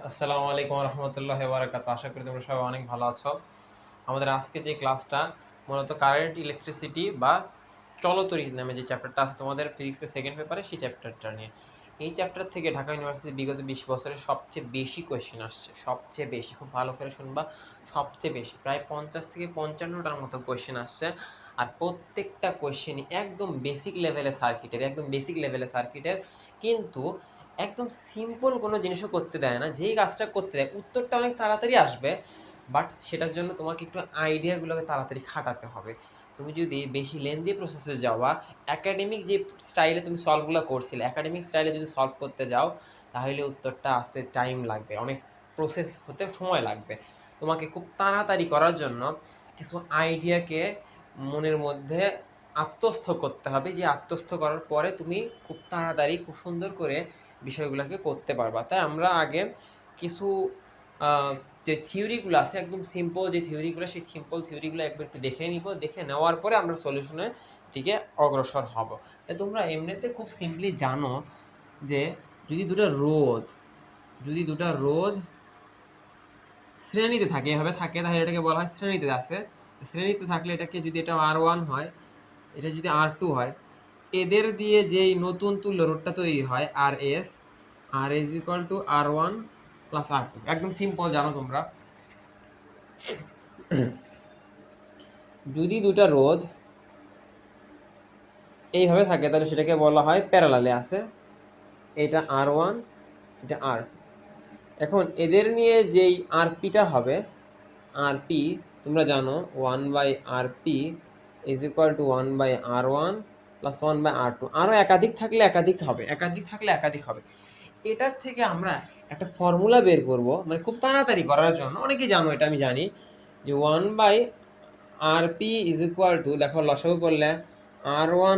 আসসালামু আলাইকুম রহমতুল্লাহি ওয়া বারাকাতুহু। আশা করি তোমরা সবাই অনেক ভালো আছো। আমাদের আজকে যে ক্লাসটা মূলত কারেন্ট ইলেকট্রিসিটি বা চলতড়িৎ নামে যে চ্যাপ্টারটা আছে তোমাদের ফিজিক্সের সেকেন্ড পেপারে, সেই চ্যাপ্টারটা নিয়ে। এই চ্যাপ্টার থেকে ঢাকা ইউনিভার্সিটি বিগত 20 বছরের সবচেয়ে বেশি কোয়েশ্চেন আসছে, সবচেয়ে বেশি, খুব ভালো করে শুনবা, সবচেয়ে বেশি প্রায় 50 থেকে 55টার মতো কোয়েশ্চেন আসছে। আর প্রত্যেকটা কোয়েশ্চেনই একদম বেসিক লেভেলে সার্কিটের, কিন্তু একদম সিম্পল কোনো জিনিসও করতে দেয় না। যেই কাজটা করতে দেয় উত্তরটা অনেক তাড়াতাড়ি আসবে, বাট সেটার জন্য তোমাকে একটু আইডিয়াগুলোকে তাড়াতাড়ি খাটাতে হবে। তুমি যদি বেশি লেন্দি প্রসেসে যাওয়া, একাডেমিক যে স্টাইলে তুমি সলভগুলো করছিলে, একাডেমিক স্টাইলে যদি সলভ করতে যাও, তাহলে উত্তরটা আসতে টাইম লাগবে, অনেক প্রসেস হতে সময় লাগবে। তোমাকে খুব তাড়াতাড়ি করার জন্য কিছু আইডিয়াকে মনের মধ্যে আত্মস্থ করতে হবে, যে আত্মস্থ করার পরে তুমি খুব তাড়াতাড়ি খুব সুন্দর করে বিষয়গুলোকে করতে পারবা। তাই আমরা আগে কিছু যে থিওরিগুলো আছে, একদম সিম্পল যে থিওরিগুলো, সেই সিম্পল থিওরিগুলো একবার একটু দেখে নিব, দেখে নেওয়ার পরে আমরা সলিউশনের দিকে অগ্রসর হব। তাই তোমরা এমনিতে খুব সিম্পলি জানো যে যদি দুটো রোধ শ্রেণীতে থাকে, এভাবে থাকে, তাহলে এটাকে বলা হয় শ্রেণীতে আছে। শ্রেণীতে থাকলে এটাকে, যদি এটা R1 হয়, এটা যদি R2 হয়, এদের দিয়ে যেই নতুন তুল্য রোধটা তৈরি হয় RS, R is equal to R1 plus R2, একদম সিম্পল জানো তোমরা। যদি দুটা রোধ এইভাবে থাকে তাহলে সেটাকে বলা হয় প্যারালালে আছে, এটা R1, এটা R2। এখন এদের নিয়ে যেই আরপিটা হবে, আরপি তোমরা জানো 1/RP is equal two 1/R1 plus 1/R2। আরও একাধিক থাকলে একাধিক হবে। এটার থেকে আমরা একটা ফর্মুলা বের করব, মানে খুব তাড়াতাড়ি করার জন্য। অনেকেই জানো এটা, আমি জানি, যে 1/RP ইজ ইকুয়াল টু, দেখো লসাগু করলে R1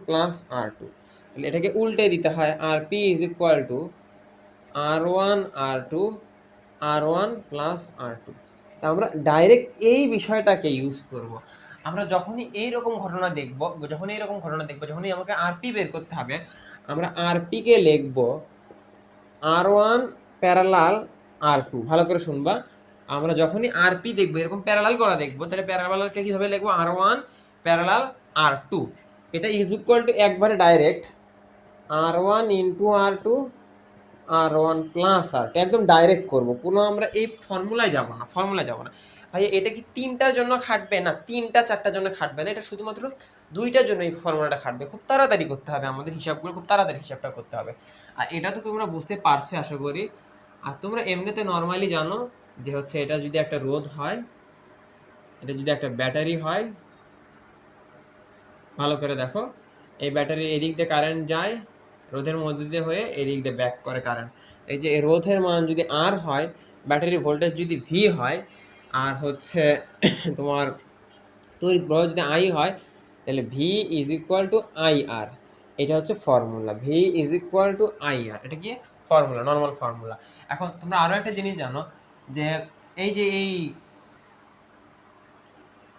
প্লাস R2। তাহলে এটাকে উল্টে দিতে হয়, RP is equal two R1 plus R2। তা আমরা ডাইরেক্ট এই বিষয়টাকে ইউজ করব। আমরা যখনই এইরকম ঘটনা দেখব, যখনই আমাকে আরপি বের করতে হবে, আমরা আরপি কে লিখব R1 প্যারালাল R2। ভালো করে শুনবা, আমরা যখনই আরপি দেখবো, এরকম প্যারালাল করা দেখবো, তাহলে প্যারালালকে কিভাবে লিখবো? R1 parallel R2। এটা ইজ ইকুয়াল টু একবারে direct R1 into R2 R1 plus R2, একদম ডাইরেক্ট করব, কোনো আমরা এই ফর্মুলায় যাব না। ভাই এটা কি তিনটার জন্য খাটবে? না, তিনটা চারটার জন্য খাটবে না, এটা শুধুমাত্র দুইটার জন্য এই ফর্মুলাটা খাটবে। খুব তাড়াতাড়ি করতে হবে আমাদের হিসাবগুলো, খুব তাড়াতাড়ি হিসাবটা করতে হবে। আর এটা তো তোমরা বুঝতে পারছো আশা করি। আর তোমরা এমনিতে নর্মালি জানো যে হচ্ছে, এটা যদি একটা রোধ হয়, এটা যদি একটা ব্যাটারি হয়, ভালো করে দেখো, এই ব্যাটারির এদিক দিয়ে কারেন্ট যায়, রোধের মধ্যে দিয়ে হয়ে এদিক দিয়ে ব্যাক করে কারেন্ট। এই যে রোধের মান যদি আর হয়, ব্যাটারির ভোল্টেজ যদি ভি হয়, আর হচ্ছে তোমার তড়িৎ প্রবাহ যদি আই হয়, তাহলে V is equal to I R. এটা হচ্ছে formula, V is equal to I R, এটা কি ফর্মুলা, নর্মাল ফর্মুলা। এখন তোমরা আরও একটা জিনিস জানো, যে এই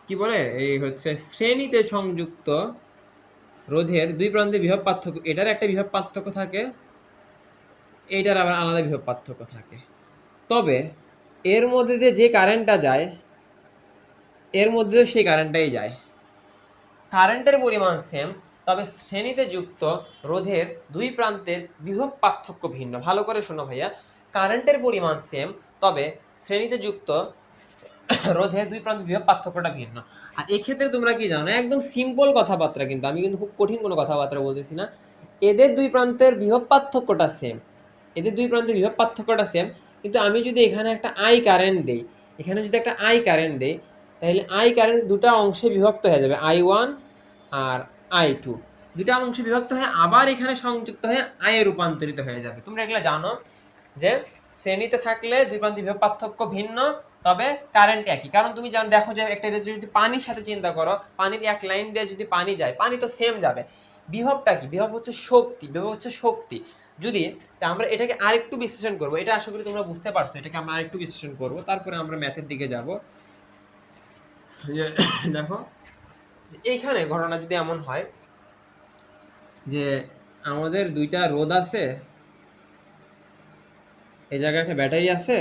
কি বলে, এই হচ্ছে শ্রেণীতে সংযুক্ত রোধের দুই প্রান্তে বিভব পার্থক্য, এটার একটা বিভব পার্থক্য থাকে, এইটার আবার আলাদা বিভব পার্থক্য থাকে। তবে এর মধ্যে দিয়ে যে কারেন্টটা যায়, এর মধ্যে দিয়ে সেই কারেন্টটাই যায়, কারেন্টের পরিমাণ সেম, তবে শ্রেণীতে যুক্ত রোধের দুই প্রান্তের বিভব পার্থক্য ভিন্ন। ভালো করে শোনো ভাইয়া, কারেন্টের পরিমাণ সেম, তবে শ্রেণীতে যুক্ত রোধের দুই প্রান্তের বিভব পার্থক্যটা ভিন্ন। আর এক্ষেত্রে তোমরা কি জানো, একদম সিম্পল কথাবার্তা, কিন্তু আমি কিন্তু খুব কঠিন কোনো কথাবার্তা বলতেছি না। এদের দুই প্রান্তের বিভব পার্থক্যটা সেম, কিন্তু আমি যদি এখানে একটা আই কারেন্ট দেই, তাহলে আই কারেন্ট দুটা অংশে বিভক্ত হয়ে যাবে, I1 আর I2, দুটা অংশে বিভক্ত হয়ে আবার এখানে সংযুক্ত হয়ে আয়ে রূপান্তরিত হয়ে যাবে। তোমরা এগুলো জানো যে শ্রেণীতে থাকলে দুই প্রান্তের বিভব পার্থক্য ভিন্ন, তবে কারেন্ট একই। কারণ তুমি জানো, দেখো যে একটা যদি পানির সাথে চিন্তা করো, পানির এক লাইন দিয়ে যদি পানি যায়, পানি তো সেম যাবে। বিভবটা কি? বিভব হচ্ছে শক্তি। যদি আমরা এটাকে আরেকটু বিশ্লেষণ করব, এটা আশা করি তোমরা বুঝতে পারছো, এটাকে আমরা আরেকটু বিশ্লেষণ করব, তারপরে আমরা ম্যাথের দিকে যাব। দেখো এইখানে ঘটনা যদি এমন হয় যে আমাদের দুইটা রোধ আছে, এই জায়গায় একটা ব্যাটারি আছে,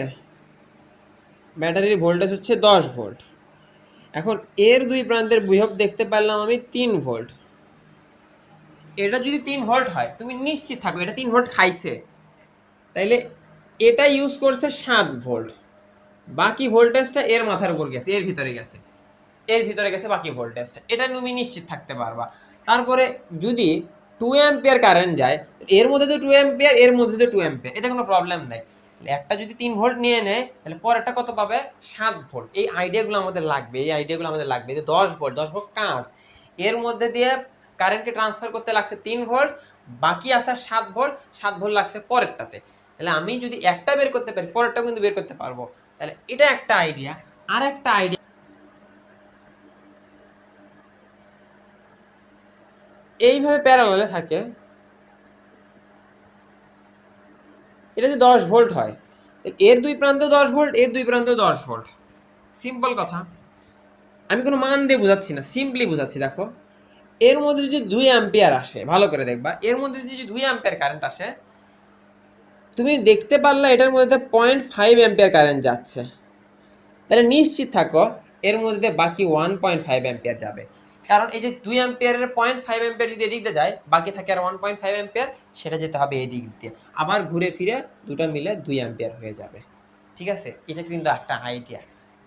ব্যাটারির ভোল্টেজ হচ্ছে 10 ভোল্ট। এখন এর দুই প্রান্তের বিভব দেখতে পারলাম আমি 3 ভোল্ট। এটা যদি 3 ভোল্ট হয় তুমি নিশ্চিত থাকো এটা 3 ভোল্ট খাইছে, তাইলে এটা ইউজ করছে 7 ভোল্ট, বাকি ভোল্টেজটা এর মাথার উপর গেছে, এর ভিতরে গেছে, এর ভিতরে গেছে বাকি ভোল্টেজটা, এটা তুমি নিশ্চিত থাকতে পারবা। তারপরে যদি 2 অ্যাম্পিয়ার কারেন্ট যায়, এর মধ্যে তো 2 অ্যাম্পিয়ার, এর মধ্যে তো 2 অ্যাম্পিয়ার, এটা কোনো প্রবলেম নাই। একটা যদি 3 ভোল্ট নিয়ে নেয় তাহলে পরেরটা কত পাবে? 7 ভোল্ট। এই আইডিয়াগুলো আমাদের লাগবে, এই আইডিয়াগুলো আমাদের লাগবে। যে 10 ভোল্ট, 10 ভোল্ট কাজ, এর মধ্যে দিয়ে কারেন্টকে ট্রান্সফার করতে লাগছে 3 ভোল্ট, বাকি আছে 7 ভোল্ট, 7 ভোল্ট লাগছে পরেরটাতে। তাহলে আমি যদি একটা বের করতে পারি পরেরটাও কিন্তু বের করতে পারবো। তাহলে এটা একটা আইডিয়া। আর একটা আইডিয়া এইভাবে প্যারালালে থাকে, এটা যদি 10 ভোল্ট হয়, এর দুই প্রান্ত 10 ভোল্ট, এর দুই প্রান্ত 10 ভোল্ট। সিম্পল কথা, আমি কোনো মান দিয়ে বোঝাচ্ছি না, সিম্পলি বোঝাচ্ছি। দেখো এর মধ্যে যদি 2 অ্যাম্পিয়ার আসে, ভালো করে দেখবা, এর মধ্যে যদি 2 অ্যাম্পিয়ার কারেন্ট আসে, তুমি দেখতে পারলা এটার মধ্যে 0.5 অ্যাম্পিয়ার কারেন্ট যাচ্ছে, তাহলে নিশ্চিত থাকো এর মধ্যে বাকি 1.5 অ্যাম্পিয়ার যাবে। কারণ এই যে 2 অ্যাম্পিয়ারের 0.5 অ্যাম্পিয়ার যদি এদিক দিয়ে যায়, বাকি থাকে আর 1.5 অ্যাম্পিয়ার, সেটা যেতে হবে এই দিক দিয়ে, আবার ঘুরে ফিরে দুটো মিলে 2 অ্যাম্পিয়ার হয়ে যাবে। ঠিক আছে, এটা কিন্তু একটা আইডিয়া।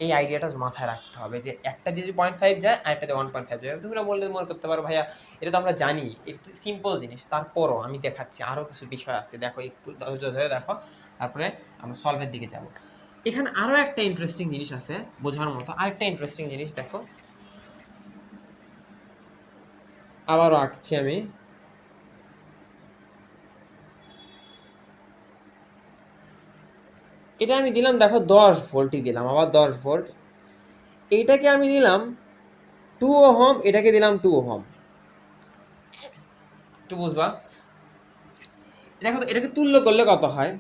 এই আইডিয়াটা মাথায় রাখতে হবে যে একটা দিয়ে যদি 0.5 যায় আর একটা দিয়ে 1.5 যায়, তোমরা বললে মনে করতে পারো ভাইয়া এটা তো আমরা জানি, এটা তো সিম্পল জিনিস। তারপরও আমি দেখাচ্ছি আরো কিছু বিষয় আছে, দেখো একটু ধৈর্য ধরে দেখো, তারপরে আমরা সলভের দিকে যাব। এখানে আরো একটা ইন্টারেস্টিং জিনিস আছে বোঝার মতো, আরেকটা ইন্টারেস্টিং জিনিস দেখো, আবারও আঁকছি আমি। এটা আমি দিলাম দেখো 10 ভোল্টই দিলাম, আবার 10 ভোল্ট। এইটাকে আমি দিলাম 2 ওহম, এটাকে দিলাম 2 ওহম। একটু বুঝবা, দেখো তো এটাকে তুল্য করলে কত হয়?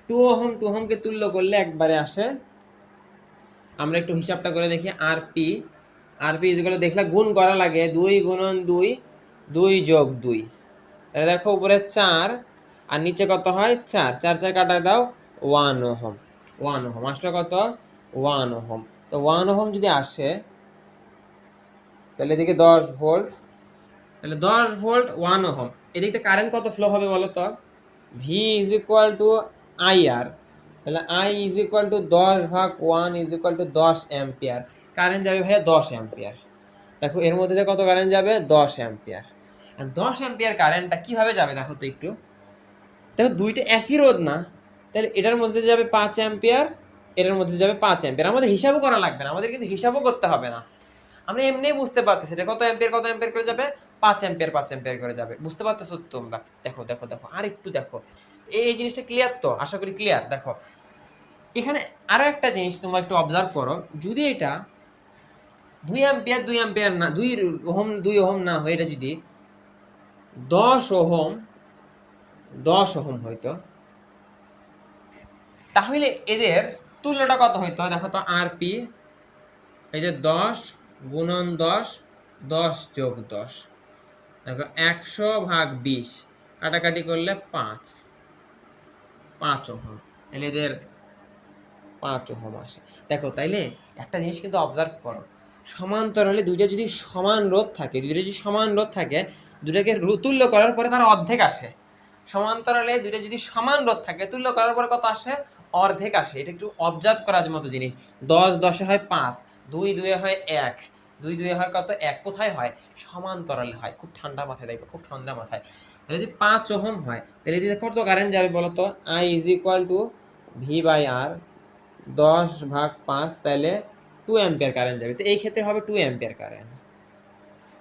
2 ওহম 2 ওহমকে তুল্য করলে একবারে আসে, আমরা একটু হিসাবটা করে দেখি। আরপি, আরপি যেগুলো দেখলে গুণ করা লাগে, 2 গুণন 2, 2 যোগ 2, তাহলে দেখো উপরে 4 আর নিচে কত হয়? 4, 4 4 কাটা দাও, 1 ওহম। 1 ওহম আসলে কত? 1 ওহম। তো 1 ওহম যদি আসে তাহলে এদিকে 10 ভোল্ট, তাহলে 10 ভোল্ট 1 ওহম, এদিকে কারেন্ট কত ফ্লো হবে বলো তো? V is equal two IR, তাহলে আই ইজ ইকুয়াল টু 10 ভাগ 1 is equal two 10 ampere. Current যাবে ভাইয়া 10 অ্যাম্পিয়ার। দেখো এর মধ্যে কত কারেন্ট যাবে? 10 অ্যাম্পিয়ার। আর 10 অ্যাম্পিয়ার কারেন্টটা কিভাবে যাবে দেখো তো একটু, দেখো দুইটা একই রোধ না, তাহলে এটার মধ্যে যাবে 5 অ্যাম্পিয়ার, এটার মধ্যে যাবে 5 অ্যাম্পিয়ার। আমাদের হিসাবও করা লাগবে না, আমাদের কিন্তু হিসাবও করতে হবে না, আমরা এমনিই বুঝতে পারতেছি এটা কত অ্যাম্পিয়ার কত অ্যাম্পিয়ার করে যাবে, 5 অ্যাম্পিয়ার 5 অ্যাম্পিয়ার করে যাবে। বুঝতে পারতেছো তোমরা? দেখো দেখো দেখো আর একটু দেখো, এই জিনিসটা ক্লিয়ার তো? আশা করি ক্লিয়ার। দেখো এখানে আরো একটা জিনিস তোমরা একটু অবজার্ভ করো, যদি এটা 2 অ্যাম্পিয়ার 2 অ্যাম্পিয়ার না, 2 ওহম 2 ওহম না হয়, এটা যদি 10 ওহম 10 ওহম হইতো, তাহলে এদের তুল্যটা কত হইতো? দেখো তো আরপি, এই যে 10 গুণন 10, 10 যোগ 10, দেখো 100 ভাগ 20, কাটাকাটি করলে 5, 5 ওহম। তাহলে এদের 5 ওহম আসে। দেখো তাইলে একটা জিনিস কিন্তু অবজার্ভ করো, সমান্তরালে দুইটা যদি সমান রোধ থাকে, দুইটা যদি সমান রোধ থাকে, দুটাকে তুল্য করার পরে তার অর্ধেক আসে। সমান্তরালে দুইটা যদি সমান রোধ থাকে, তুল্য করার পরে কত আসে? অর্ধেক আসে। এটা একটু অবজার্ভ করার মতো জিনিস। 10 10 হয় 5, 2 2 হয় 1, 2 2 হয় কত? 1। কোথায় হয়? সমান্তরালে হয়। খুব ঠান্ডা মাথায় দেখো, খুব ঠান্ডা মাথায়। তাহলে যদি 5 ওহম হয়, তাহলে এদিকে কত কারেন্ট যাবে বলো তো? I is equal to V by R, 10 ভাগ 5, তাহলে 2 অ্যাম্পিয়ার কারেন্ট যাবে। তো এই ক্ষেত্রে হবে 2 অ্যাম্পিয়ার কারেন্ট।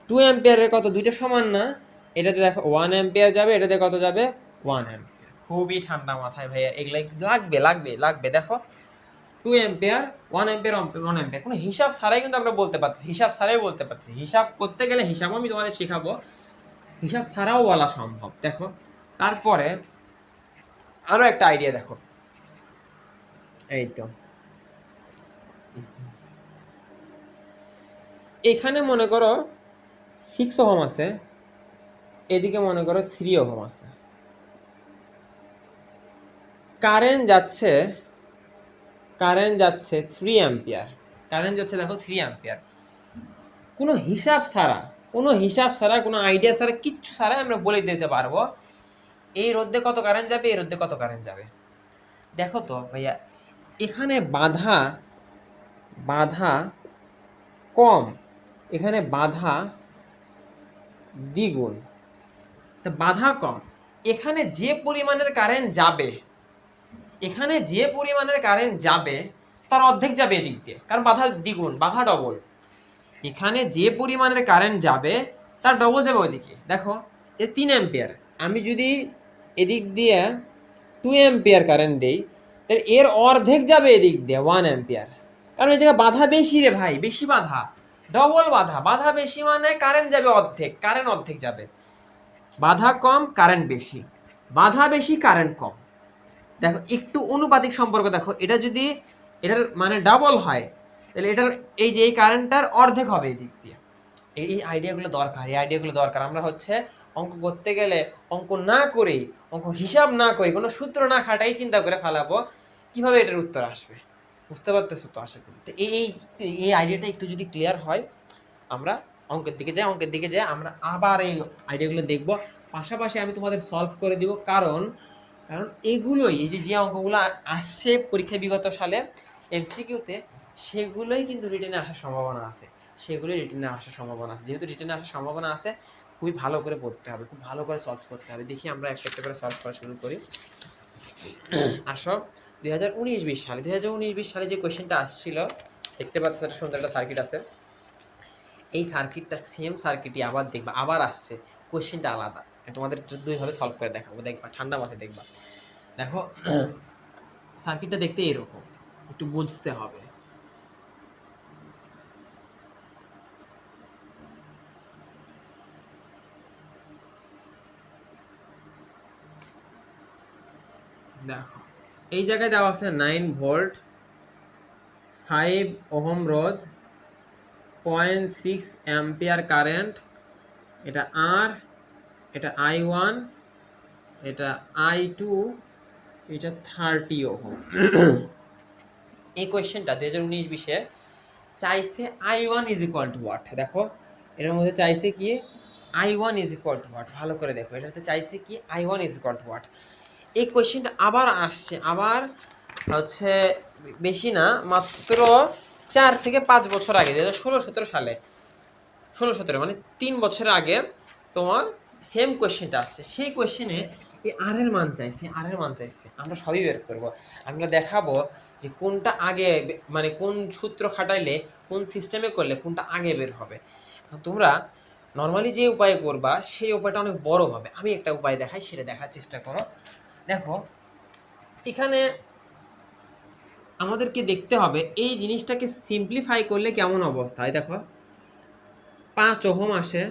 2 অ্যাম্পিয়ারের কত? দুইটা সমান না, এটাতে দেখো 1 অ্যাম্পিয়ার যাবে, এটাতে কত যাবে? 1 অ্যাম্পিয়ার। খুবই ঠান্ডা মাথায় ভাইয়া, এগুলা লাগবে লাগবে লাগবে। দেখো 2 অ্যাম্পিয়ার 1 অ্যাম্পিয়ার 1 অ্যাম্পিয়ার, কোনো হিসাব ছাড়াই কিন্তু আমরা বলতে পারছি, হিসাব ছাড়াই বলতে পারছি। হিসাব করতে গেলে হিসাবও আমি তোমাদের শেখাবো, হিসাব ছাড়াও বলা সম্ভব। দেখো তারপরে আরো একটা আইডিয়া দেখো, এই তো এখানে মনে করো 6 ওহম আছে, এদিকে মনে করো 3 ওহম আছে। কারেন্ট যাচ্ছে 3 অ্যাম্পিয়ার। কারেন্ট যাচ্ছে দেখো 3 অ্যাম্পিয়ার। কোনো হিসাব ছাড়া কোনো আইডিয়া ছাড়া কিচ্ছু ছাড়া আমরা বলে দিতে পারবো এই রোধে কত কারেন্ট যাবে, এই রোধে কত কারেন্ট যাবে। দেখো তো ভাইয়া, এখানে বাধা কম, এখানে বাধা দ্বিগুণ। তো বাধা কম, এখানে যে পরিমাণের কারেন্ট যাবে তার অর্ধেক যাবে এদিক দিয়ে, কারণ বাধা দ্বিগুণ, বাধা ডবল। এখানে যে পরিমাণের কারেন্ট যাবে তার ডবল যাবে ওইদিকে। দেখো এ 3 অ্যাম্পিয়ার, আমি যদি এদিক দিয়ে 2 অ্যাম্পিয়ার কারেন্ট দেই, তাহলে এর অর্ধেক যাবে এদিক দিয়ে 1 অ্যাম্পিয়ার। কারণ এই জায়গায় বাধা বেশি রে ভাই, বেশি বাধা, ডবল বাধা বেশি মানে কারেন্ট যাবে অর্ধেক, কারেন্ট অর্ধেক যাবে। বাধা কম, কারেন্ট বেশি, বাধা বেশি, কারেন্ট কম। দেখো একটু অনুপাতিক সম্পর্ক দেখো, এটা যদি এটার মানে ডাবল হয় তাহলে এটার এই যে এই কারেন্টটার অর্ধেক হবে এই দিক দিয়ে। এই আইডিয়াগুলো দরকার। আমরা হচ্ছে অঙ্ক করতে গেলে অঙ্ক না করেই, অঙ্ক হিসাব না করে, কোনো সূত্র না খাটাই চিন্তা করে ফেলাবো কিভাবে এটার উত্তর আসবে। বুঝতে পারতেছো তো আশা করি। তো এই আইডিয়াটা একটু যদি ক্লিয়ার হয়, আমরা অঙ্কের দিকে যাই আমরা আবার এই আইডিয়াগুলো দেখব। পাশাপাশি আমি তোমাদের সলভ করে দিব, কারণ এগুলোই, এই যে অঙ্কগুলো আসছে পরীক্ষায় বিগত সালে এমসিকিউতে, সেগুলোই কিন্তু রিটেনে আসার সম্ভাবনা আছে। যেহেতু রিটেনে আসার সম্ভাবনা আছে, খুবই ভালো করে পড়তে হবে, খুব ভালো করে সলভ করতে হবে। দেখি আমরা একটা একটা করে সলভ করা শুরু করি। আসো 2019-20 সালে যে কোয়েশ্চেনটা আসছিল, দেখতে পাচ্ছ একটা সুন্দর একটা সার্কিট আছে। এই সার্কিটটা সেম সার্কিটই আবার দেখবা, আবার আসছে, কোয়েশ্চেনটা আলাদা। তোমাদের দুইভাবে সলভ করে দেখাবো, দেখবা ঠান্ডা মাথায় দেখবা। দেখো সার্কিটটা দেখতে এরকম, একটু বুঝতে হবে। দেখো এই জায়গায় দেওয়া আছে 9 ভোল্ট, 5 ওহম রোধ, 0.6 অ্যাম্পিয়ার কারেন্ট, এটা আর, এটা I1, এটা I2, এটা 30 ওহম। এই কোয়েশ্চেনটা 2019-20 চাইছে I1 is equal two what. দেখো এর মধ্যে চাইছে কি I1 is equal two what, ভালো করে দেখো, এটাতে চাইছে কি I1 is equal two what. এই কোয়েশ্চেনটা আবার আসছে, আবার হচ্ছে বেশি না, মাত্র 4 থেকে 5 বছর আগে, 2016-17 সালে, 16-17 মানে 3 বছর আগে তোমার সেম কোয়েশ্চেনটা আসছে। সেই কোয়েশ্চেনে এই আর এর মান চাইছে, আমরা সবই বের করব। আমরা দেখাবো যে কোনটা আগে, মানে কোন সূত্র খাটাইলে, কোন সিস্টেমে করলে কোনটা আগে বের হবে। তোমরা নর্মালি যে উপায়ে করবা সেই উপায়টা অনেক বড় হবে। আমি একটা উপায় দেখাই, সেটা দেখার চেষ্টা করো। দেখো এখানে আমাদেরকে দেখতে হবে এই জিনিসটাকে সিম্পলিফাই করলে কেমন অবস্থা হয়। দেখো 5 ওহম আসে,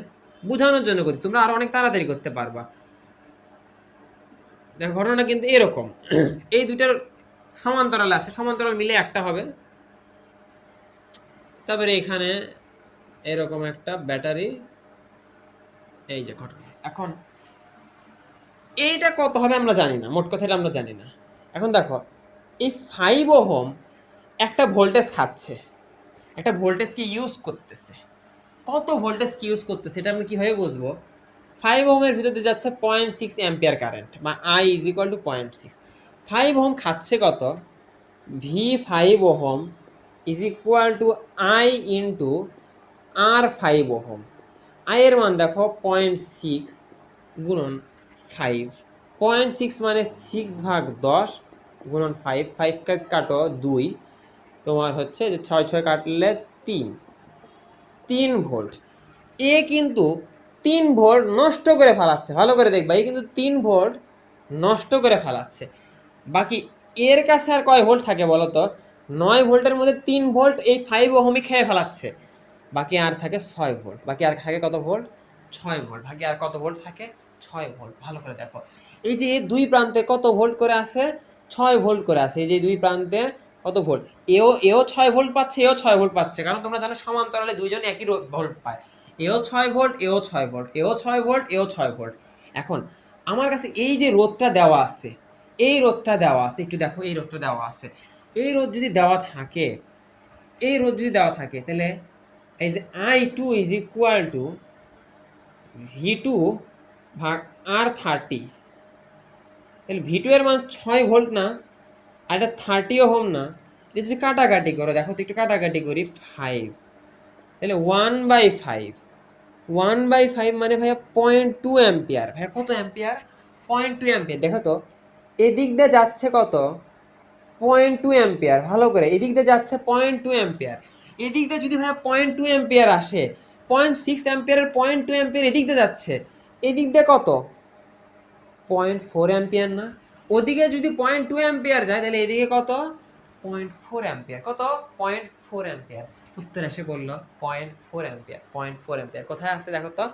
বোঝানোর জন্য করছি, তোমরা আরো অনেক তাড়াতাড়ি করতে পারবা। দেখো ঘটনা কিন্তু এরকম, এই দুইটার সমান্তরাল আছে, সমান্তরাল মিলে একটা হবে। তারপরে এখানে এরকম একটা ব্যাটারি, এই যে ঘটনা। এখন এইটা কত হবে আমরা জানি না, মোট কথাটা আমরা জানি না। এখন দেখো এই 5 ওহম একটা ভোল্টেজ খাচ্ছে, একটা ভোল্টেজকে ইউজ করতেছে। কত ভোল্টেজ কি ইউজ করতেছে এটা আমরা কিভাবে বুঝবো? 5 ওহমের ভিতরে যাচ্ছে 0.6 অ্যাম্পিয়ার কারেন্ট, বা I is equal two 0.6। 5 ohm খাচ্ছে কত? V5 ohm is equal two I into R5 ohm. I এর মান দেখো 0.6 গুণন 5, 0.6 মানে 6/10 গুণন 5, 5 কাটো 2, তোমার হচ্ছে যে 6 কাটলে 3 ভোল্ট। এ কিন্তু 3 ভোল্ট নষ্ট করে ফেলাচ্ছে, ভালো করে দেখবা, এ কিন্তু 3 ভোল্ট নষ্ট করে ফেলাচ্ছে। বাকি এর কাছে আর কয় ভোল্ট থাকে বলো তো? 9 ভোল্টের মধ্যে 3 ভোল্ট এই 5 ওহমই খেয়ে ফেলাচ্ছে, বাকি আর থাকে 6 ভোল্ট। বাকি আর থাকে কত ভোল্ট? 6 ভোল্ট। বাকি আর কত ভোল্ট থাকে? 6 ভোল্ট। ভালো করে দেখো, এই যে দুই প্রান্তে কত ভোল্ট করে আছে? 6 ভোল্ট করে আছে। এই যে দুই প্রান্তে কত ভোল্ট? এও 6 ভোল্ট পাচ্ছে, এও 6 ভোল্ট পাচ্ছে, কারণ তোমরা জানো সমান্তরালে দুইজন একই ভোল্ট পায়। এও 6 ভোল্ট, এও 6 ভোল্ট, এও 6 ভোল্ট, এও 6 ভোল্ট। এখন আমার কাছে এই যে রোধটা দেওয়া আছে, এই রোধটা দেওয়া আছে, একটু দেখো এই রোধটা দেওয়া আছে, এই রোধ যদি দেওয়া থাকে, এই রোধ যদি দেওয়া থাকে তাহলে এই যে I2 is equal to V2 ভাগ R30, তাহলে V2 এর মান 6 ভোল্ট না, আর এটা 30 ওহম না, এটা যদি কাটাকাটি করো, দেখো তো একটু কাটাকাটি করি, 5, তাহলে 1/5, 1/5 মানে ভাইয়া 0.2 অ্যাম্পিয়ার। ভাইয়া কত অ্যাম্পিয়ার? 0.2 অ্যাম্পিয়ার। দেখো তো এদিক দিয়ে যাচ্ছে কত? 0.2 অ্যাম্পিয়ার। ভালো করে, এদিক দিয়ে যাচ্ছে 0.2 অ্যাম্পিয়ার, এদিক দিয়ে যদি ভাইয়া 0.2 অ্যাম্পিয়ার আসে, 0.6 অ্যাম্পিয়ারের 0.2 অ্যাম্পিয়ার এদিক দিয়ে যাচ্ছে, এদিক দিয়ে কত? 0.4 অ্যাম্পিয়ার না? ওদিকে যদি 0.2 অ্যাম্পিয়ার যায় তাহলে এদিকে কত? 0.4 অ্যাম্পিয়ার। কত? 0.4 অ্যাম্পিয়ার। উত্তর এসে বললো 0.4 অ্যাম্পিয়ার। 0.4 অ্যাম্পিয়ার কোথায় আছে দেখো তো?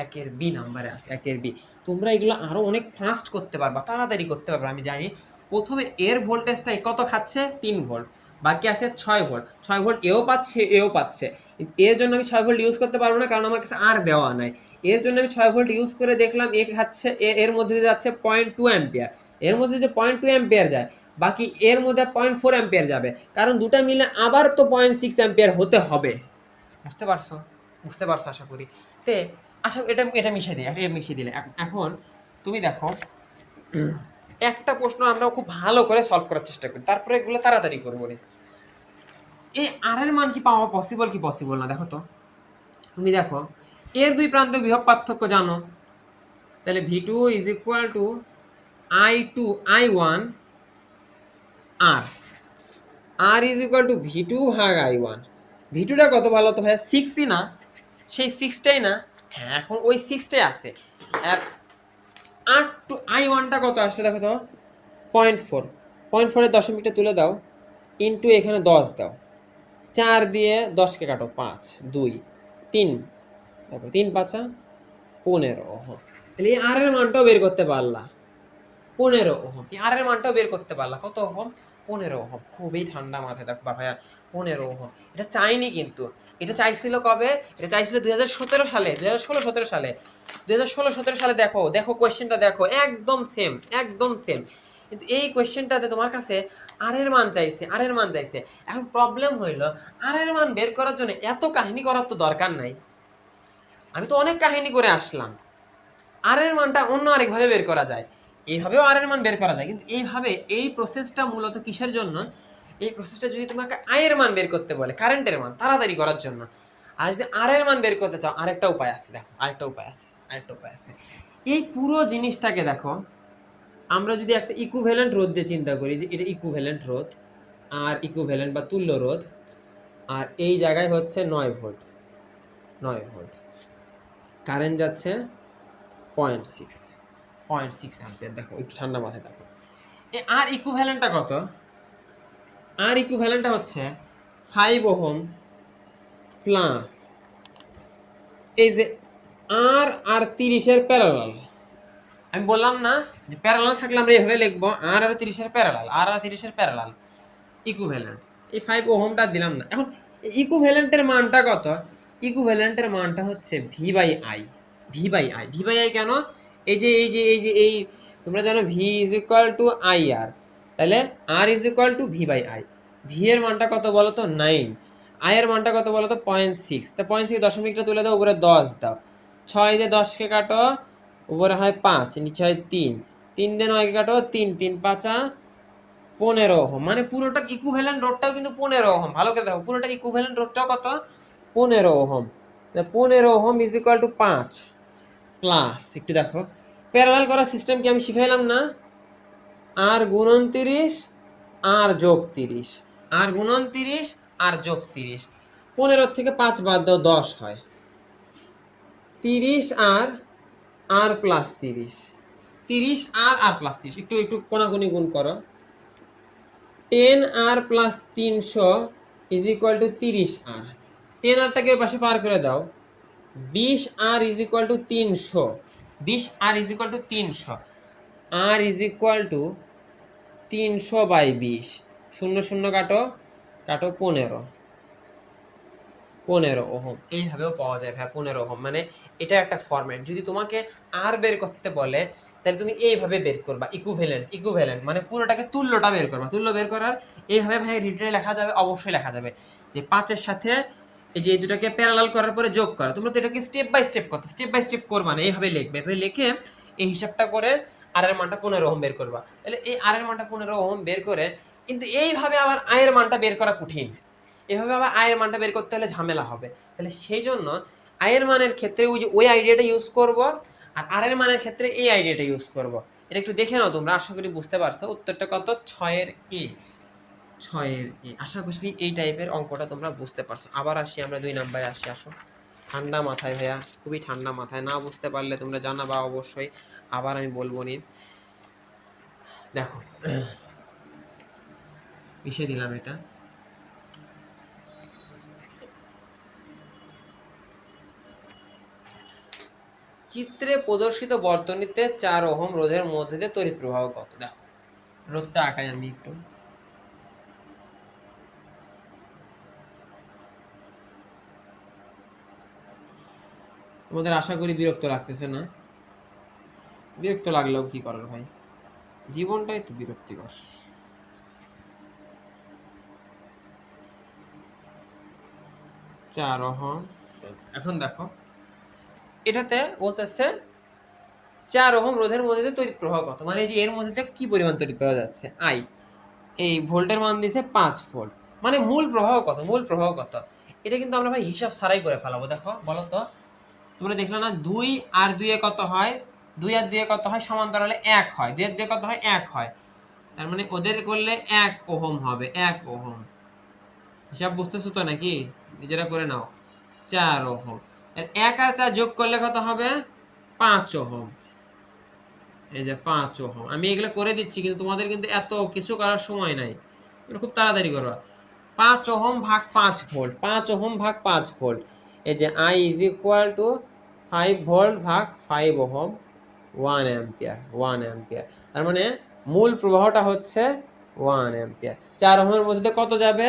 একের বি নাম্বারে আছে, একের বি। তোমরা এগুলো আরো অনেক ফাস্ট করতে পারবা, তাড়াতাড়ি করতে পারবা, আমি জানি। প্রথমে এর ভোল্টেজটা কত খাচ্ছে? 3 ভোল্ট, বাকি আছে 6 ভোল্ট। 6 ভোল্ট এও পাচ্ছে, এও পাচ্ছে। এর জন্য আমি 6 ভোল্ট ইউজ করতে পারবো না, কারণ আমার কাছে আর দেওয়া নাই। এর জন্য আমি 6 ভোল্ট ইউজ করে দেখলাম, এ খাচ্ছে, এর মধ্যে দিয়ে যাচ্ছে 0.2 অ্যাম্পিয়ার, এর মধ্যে যদি 0.2 অ্যাম্পিয়ার যায়, বাকি এর মধ্যে 0.4 অ্যাম্পিয়ার যাবে, কারণ দুটা মিলে আবার তো 0.6 অ্যাম্পিয়ার হতে হবে। বুঝতে পারছো? বুঝতে পারছো আশা করি। তে আশা এটা এটা মিশিয়ে দিই, এটা মিশিয়ে দিলে এখন তুমি দেখো, একটা প্রশ্ন আমরা খুব ভালো করে সলভ করার চেষ্টা করি, তারপরে এগুলো তাড়াতাড়ি করবো রে। এই আর এর মান কি পাওয়া পসিবল কি পসিবল না? দেখো তো, তুমি দেখো এর দুই প্রান্তের বিভব পার্থক্য জানো, তাহলে V2 is equal to I1 আর R is equal to V2 ভাগ I1। V2টা কত বলো তো ভাইয়া? 6ই না? সেই 6টাই না? হ্যাঁ, এখন ওই 6টাই আছে। আর R2 I1টা কত আসছে দেখো তো? 0.4। 0.4 এর দশমিকটা তুলে দাও, ইনটু এখানে 10 দাও, 4 দিয়ে 10কে কাটো, 5, 2, 3, দেখো 3 5 15 ওহম। তাহলে এই আর এর মানটাও বের করতে পারলা, 15 ওহম। আর এর মানটাও বের করতে পারলা, কত ওহম? 15 ওহম। খুবই ঠান্ডা মাথায় দেখো ভাইয়া, 15 ওহম। এটা চাইনি কিন্তু, এটা চাইছিল কবে? এটা চাইছিল 2017 সালে, 2016-17 সালে। 2016-17 সালে দেখো, দেখো কোয়েশ্চেনটা দেখো, একদম সেম, একদম সেম। কিন্তু এই কোয়েশ্চেনটাতে তোমার কাছে আর এর মান চাইছে, আর এর মান চাইছে। এখন প্রবলেম হইলো, আর এর মান বের করার জন্য এত কাহিনী করার তো দরকার নাই। আমি তো অনেক কাহিনী করে আসলাম। আর এর মানটা অন্য আরেকভাবে বের করা যায়, এইভাবেও আর এর মান বের করা যায়, কিন্তু এইভাবে এই প্রসেসটা মূলত কিসের জন্য? এই প্রসেসটা যদি তোমাকে আই এর মান বের করতে বলে, কারেন্টের মান তাড়াতাড়ি করার জন্য। আর যদি আর এর মান বের করতে চাও, আরেকটা উপায় আছে, দেখো আরেকটা উপায় আছে, আরেকটা উপায় আছে। এই পুরো জিনিসটাকে দেখো, আমরা যদি একটা ইকুইভ্যালেন্ট রোধ দিয়ে চিন্তা করি, যে এটা ইকুইভ্যালেন্ট রোধ, আর ইকুইভ্যালেন্ট বা তুল্য রোধ, আর এই জায়গায় হচ্ছে 9 ভোল্ট, 9 ভোল্ট কারেন্ট যাচ্ছে 0.6 অ্যাম্পিয়ার। দেখো একটু ঠান্ডা মাথায় দেখো, এই আর ইকুইভ্যালেন্টটা কত? আর ইকুইভ্যালেন্টটা হচ্ছে 5 ওহম প্লাস এই যে আর আর 30 এর প্যারালাল। আমি বললাম না যে প্যারালাল থাকলে আমরা এভাবে লিখবো, আর আর 30 এর প্যারালাল, আর আর 30 এর প্যারালাল ইকুইভ্যালেন্ট। এই 5 ওহমটা দিলাম না। এখন ইকুইভ্যালেন্টের মানটা কত? ইকুইভ্যালেন্টের মানটা হচ্ছে V by I. V by I, V by I কেন? এই তোমরা জানো V is equal to I R, তাহলে R is equal to V by I. V এর মানটা কত বলো তো? 9। আই এর মানটা কত বলো তো? 0.6। তা 0.6 দশমিকটা তুলে দাও, উপরে 10 দাও, 6 দিয়ে 10কে কাটো, উপরে হয় 5, নিচে হয় 3, 3 দিয়ে 9কে কাটো, 3 3 5 15 ওহম। মানে পুরোটার ইকুইভ্যালেন্ট রোধটাও কিন্তু 15 ওহম। ভালো করে দেখো, পুরোটার ইকুইভ্যালেন্ট রোধটাও কত? 15 ohm. 15 ohm is equal two 5 plus, একটু দেখো প্যারালাল করার সিস্টেম কি আমি শিখাইলাম না? আর গুণন 30, আর যোগ 30, আর গুণন 30, আর যোগ 30। 15 থেকে 5 বাদ দাও, 10 হয়। 30 আর আর প্লাস 30, 30 আর আর প্লাস 30, একটু একটু কোনাকুনি গুণ করো। 10 আর plus 300 is equal to 30 R. 10 আরটাকে ওই পাশে পার করে দাও, 20 R is equal to 300, 20 R is equal to 300, R is equal to 300 by 20, 0 0 কাটো, কাটো 15, 15 ওহম। এইভাবেও পাওয়া যায় ভাই 15 ওহম। মানে এটা একটা ফরম্যাট। যদি তোমাকে আর বের করতে বলে, তাহলে তুমি এইভাবে বের করবা ইকুইভ্যালেন্ট মানে পুরোটাকে তুল্যটা বের করবা। তুল্য বের করার এইভাবে ভাই রিটেনে লেখা যাবে, অবশ্যই লেখা যাবে যে 5 এর সাথে এই যে এই দুটাকে প্যারালাল করার পরে যোগ করা। তোমরা তো এটাকে স্টেপ বাই স্টেপ করবা না, এইভাবে লিখবে। এভাবে লিখে এই হিসাবটা করে আর এর মানটা 15 ওহম বের করবা। তাহলে এই আর এর মানটা 15 ওহম বের করে, কিন্তু এইভাবে আবার আয়ের মানটা বের করা কঠিন। এভাবে আবার আয়ের মানটা বের করতে হলে ঝামেলা হবে। তাহলে সেই জন্য আয়ের মানের ক্ষেত্রে ওই আইডিয়াটা ইউজ করব, আর আর এর মানের ক্ষেত্রে এই আইডিয়াটা ইউজ করব। এটা একটু দেখে নাও তোমরা, আশা করি বুঝতে পারছো। উত্তরটা কত? 6 এর এ। আশা করছি এই টাইপের অঙ্কটা তোমরা বুঝতে পারছো। আবার আসি আমরা 2 নম্বরে আসো। ঠান্ডা মাথায় ভাইয়া, খুবই ঠান্ডা মাথায়। না বুঝতে পারলে তোমরা জানাবা অবশ্যই, আবার আমি বলবো নি। দেখো কিসে দিলাম এটা, চিত্রে প্রদর্শিত বর্তনীতে 4 ওহম রোধের মধ্যে দিয়ে তড়িৎ প্রবাহ কত? দেখো রোধটা আঁকাই আমি একটু। তোমাদের আশা করি বিরক্ত লাগতেছে না? বিরক্ত লাগলেও কি করার ভাই, জীবনটাই তো বিরক্তিকর। চার ওহম। এখন দেখো এটাতে বলতেছে 4 ওহম রোধের মধ্যে দিয়ে তড়িৎ প্রবাহ কত, মানে এই যে এর মধ্যে কি পরিমাণ তড়িৎ প্রবাহ যাচ্ছে, আই। এই ভোল্টের মান দিছে 5 ভোল্ট, মানে মূল প্রবাহ কত। এটা কিন্তু আমরা ভাই হিসাব ছাড়াই করে ফেলাবো। দেখো বলো তো, তোমরা দেখলে না 2 আর 2 এ কত হয়, 2 আর 2 এ কত হয়, সমান্তরালে 1 হয়। 2 আর 2 এ কত হয়, 1 হয়। তার মানে ওদের করলে 1 ওহম হবে, 1 ওহম। হিসাব বুঝতেছো তো নাকি? নিজেরা করে নাও। 4 ওহম। 1 আর 4 যোগ করলে কত হবে? 5 ওহম। এই যে 5 ওহম। আমি এগুলো করে দিচ্ছি, কিন্তু তোমাদের কিন্তু এত কিছু করার সময় নাই, তোমরা খুব তাড়াতাড়ি করবা। 5 ওহম ভাগ 5 ভোল্ট, 5 ওহম ভাগ 5 ভোল্ট। এই যে I is equal two 5 volt ভাগ 5 ওহম, 1 অ্যাম্পিয়ার। তার মানে মূল প্রবাহটা হচ্ছে 1 অ্যাম্পিয়ার। 4 ওহমের মধ্যে কত যাবে?